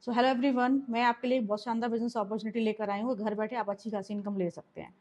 So hello everyone, मैं आपके लिए एक बहुत शानदार बिजनेस अपॉर्चुनिटी लेकर आई हूँ। घर बैठे आप अच्छी खासी इनकम ले सकते हैं।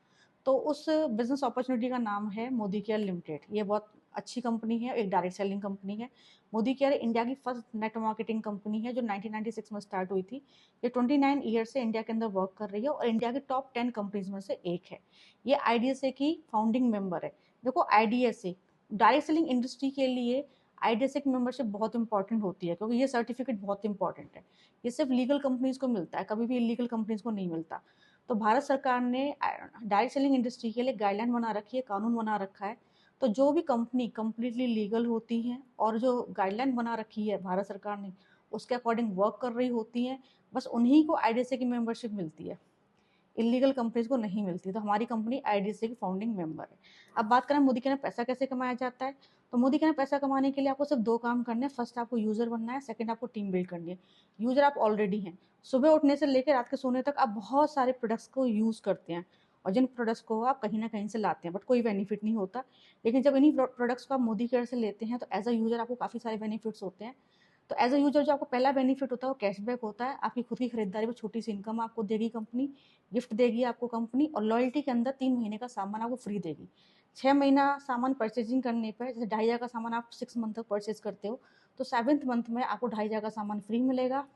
तो उस बिजनेस अपॉर्चुनिटी का नाम है मोदी केयर लिमिटेड। ये बहुत अच्छी कंपनी है, एक डायरेक्ट सेलिंग कंपनी है। मोदी केयर इंडिया की फर्स्ट नेट मार्केटिंग कंपनी है जो 1996 में स्टार्ट हुई थी। ये 29 ईयर से इंडिया के अंदर वर्क कर रही है और इंडिया की टॉप 10 कंपनीज में से एक है। ये आईडीएसए की फाउंडिंग मेंबर है। देखो, आईडीएसए डायरेक्ट सेलिंग इंडस्ट्री के लिए आईडीएसए की मेंबरशिप बहुत इंपॉर्टेंट होती है, क्योंकि ये सर्टिफिकेट बहुत इंपॉर्टेंट है। ये सिर्फ लीगल कंपनीज को मिलता है, कभी भी इलीगल कंपनीज को नहीं मिलता। तो भारत सरकार ने डायरेक्ट सेलिंग इंडस्ट्री के लिए गाइडलाइन बना रखी है, कानून बना रखा है। तो जो भी कंपनी कंप्लीटली लीगल होती है और जो गाइडलाइन बना रखी है भारत सरकार ने उसके अकॉर्डिंग वर्क कर रही होती हैं, बस उन्हीं को आईडीएसए की मेंबरशिप मिलती है। इलीगल कंपनीज को नहीं मिलती। तो हमारी कंपनी आईडीएसए की फाउंडिंग मेंबर है। अब बात करें मोदी के पैसा कैसे कमाया जाता है, तो मोदी के पैसा कमाने के लिए आपको सिर्फ दो काम करने हैं। फर्स्ट, आपको यूजर बनना है। सेकंड, आपको टीम बिल्ड करनी है। यूजर आप ऑलरेडी हैं। सुबह उठने से लेकर रात के सोने तक आप बहुत सारे प्रोडक्ट्स को यूज करते हैं और जिन प्रोडक्ट्स को आप कहीं ना कहीं से लाते हैं, बट कोई बेनिफिट नहीं होता। लेकिन जब इन्हीं प्रोडक्ट्स को आप मोदी केयर से लेते हैं तो एज अ यूजर आपको काफ़ी सारे बेनिफिट्स होते हैं। तो एज अ यूजर जो आपको पहला बेनिफिट होता है वो कैशबैक होता है। आपकी खुद की खरीदारी पर छोटी सी इनकम आपको देगी कंपनी, गिफ्ट देगी आपको कंपनी, और लॉयल्टी के अंदर 3 महीने का सामान आपको फ्री देगी। 6 महीना सामान परचेजिंग करने पर, जैसे 2,500 का सामान आप 6 मंथ तक परचेज करते हो, तो 7th मंथ में आपको 2,500 का सामान फ्री मिलेगा।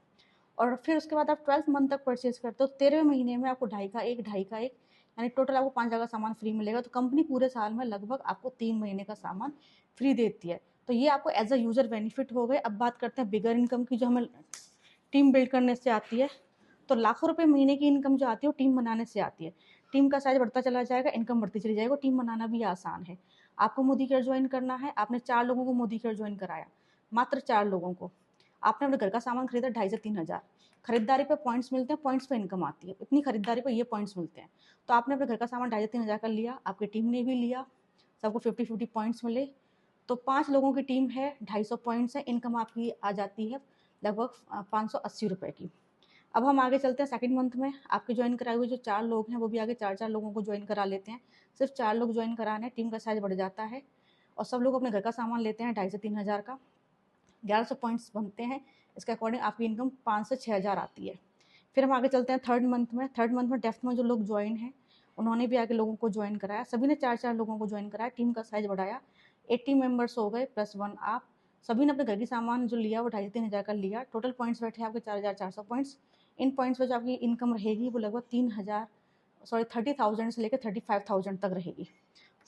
और फिर उसके बाद आप 12th मंथ तक परचेज करते हो, 13वें महीने में आपको 2,500 का एक यानी टोटल आपको 5,000 का सामान फ्री मिलेगा। तो कंपनी पूरे साल में लगभग आपको 3 महीने का सामान फ्री देती है। तो ये आपको एज अ यूजर बेनिफिट हो गए। अब बात करते हैं बिगर इनकम की, जो हमें टीम बिल्ड करने से आती है। तो लाखों रुपए महीने की इनकम जो आती है वो टीम बनाने से आती है। टीम का साइज बढ़ता चला जाएगा, इनकम बढ़ती चली जाएगी। टीम बनाना भी आसान है। आपको मोदी केयर ज्वाइन करना है। आपने 4 लोगों को मोदी केयर ज्वाइन कराया, मात्र 4 लोगों को। आपने अपने घर का सामान खरीदा 2,500 से 3,000। खरीदारी पे पॉइंट्स मिलते हैं, पॉइंट्स पे इनकम आती है। इतनी खरीदारी पे ये पॉइंट्स मिलते हैं। तो आपने अपने घर का सामान 2,500 से 3,000 का लिया, आपकी टीम ने भी लिया, सबको 50-50 पॉइंट्स मिले। तो 5 लोगों की टीम है, 250 पॉइंट्स है, इनकम आपकी आ जाती है लगभग 580 रुपये की। अब हम आगे चलते हैं सेकंड मंथ में। आपके ज्वाइन कराए हुए जो 4 लोग हैं वो भी आगे 4-4 लोगों को ज्वाइन करा लेते हैं। सिर्फ 4 लोग ज्वाइन कराने, टीम का साइज बढ़ जाता है और सब लोग अपने घर का सामान लेते हैं 2,500 से 3,000 का। 1100 पॉइंट्स बनते हैं। इसके अकॉर्डिंग आपकी इनकम 5 से 6,000 आती है। फिर हम आगे चलते हैं थर्ड मंथ में। थर्ड मंथ में डेफ्थ में जो लोग ज्वाइन हैं उन्होंने भी आगे लोगों को ज्वाइन कराया। सभी ने 4-4 लोगों को ज्वाइन कराया, टीम का साइज बढ़ाया। 80 मेंबर्स हो गए +1 आप। सभी ने अपने घर की सामान जो लिया वो 2,500 से 3,000 का लिया। टोटल पॉइंट्स बैठे आपके 4,400 पॉइंट्स। इन पॉइंट्स पर जो आपकी इनकम रहेगी वो लगभग 30,000 से लेकर 35,000 तक रहेगी।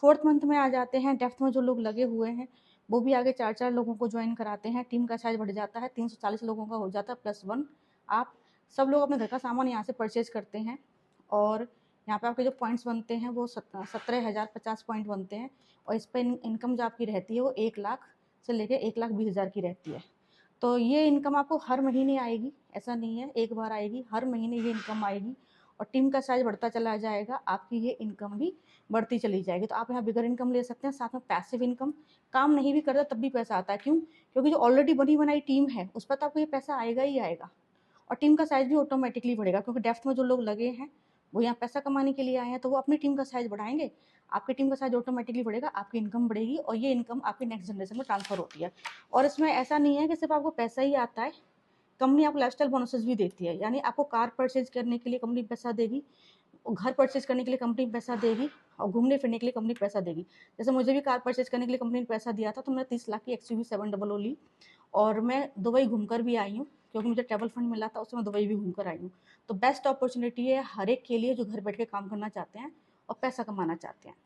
फोर्थ मंथ में आ जाते हैं। डेफ्थ में जो लोग लगे हुए हैं वो भी आगे 4-4 लोगों को ज्वाइन कराते हैं। टीम का साइज बढ़ जाता है, 340 लोगों का हो जाता है +1 आप। सब लोग अपने घर का सामान यहाँ से परचेज करते हैं और यहाँ पे आपके जो पॉइंट्स बनते हैं वो 17,050 पॉइंट बनते हैं। और इस पर इनकम जो आपकी रहती है वो 1 लाख से लेकर 1,20,000 की रहती है। तो ये इनकम आपको हर महीने आएगी, ऐसा नहीं है एक बार आएगी, हर महीने ये इनकम आएगी। और टीम का साइज बढ़ता चला जाएगा, आपकी ये इनकम भी बढ़ती चली जाएगी। तो आप यहाँ बिगर इनकम ले सकते हैं, साथ में पैसिव इनकम। काम नहीं भी करता तब भी पैसा आता है। क्यों? क्योंकि जो ऑलरेडी बनी बनाई टीम है उस पर तो आपको ये पैसा आएगा ही आएगा। और टीम का साइज भी ऑटोमेटिकली बढ़ेगा, क्योंकि डेफ्थ में जो लोग लगे हैं वो यहाँ पैसा कमाने के लिए आए हैं, तो वो अपनी टीम का साइज बढ़ाएंगे। आपकी टीम का साइज ऑटोमेटिकली बढ़ेगा, आपकी इनकम बढ़ेगी और ये इनकम आपकी नेक्स्ट जनरेशन में ट्रांसफर होती है। और इसमें ऐसा नहीं है कि सिर्फ आपको पैसा ही आता है, कंपनी आपको लाइफस्टाइल बोनसेस भी देती है। यानी आपको कार परचेज करने के लिए कंपनी पैसा देगी, घर परचेज करने के लिए कंपनी पैसा देगी, और घूमने फिरने के लिए कंपनी पैसा देगी। जैसे मुझे भी कार परचेज करने के लिए कंपनी ने पैसा दिया था, तो मैंने 30 लाख की XUV 700 ली और मैं दुबई घूमकर भी आई हूँ, क्योंकि मुझे ट्रैवल फंड मिला था, उससे मैं दुबई भी घूमकर आई हूँ। तो बेस्ट अपॉर्चुनिटी है हर एक के लिए जो घर बैठ के काम करना चाहते हैं और पैसा कमाना चाहते हैं।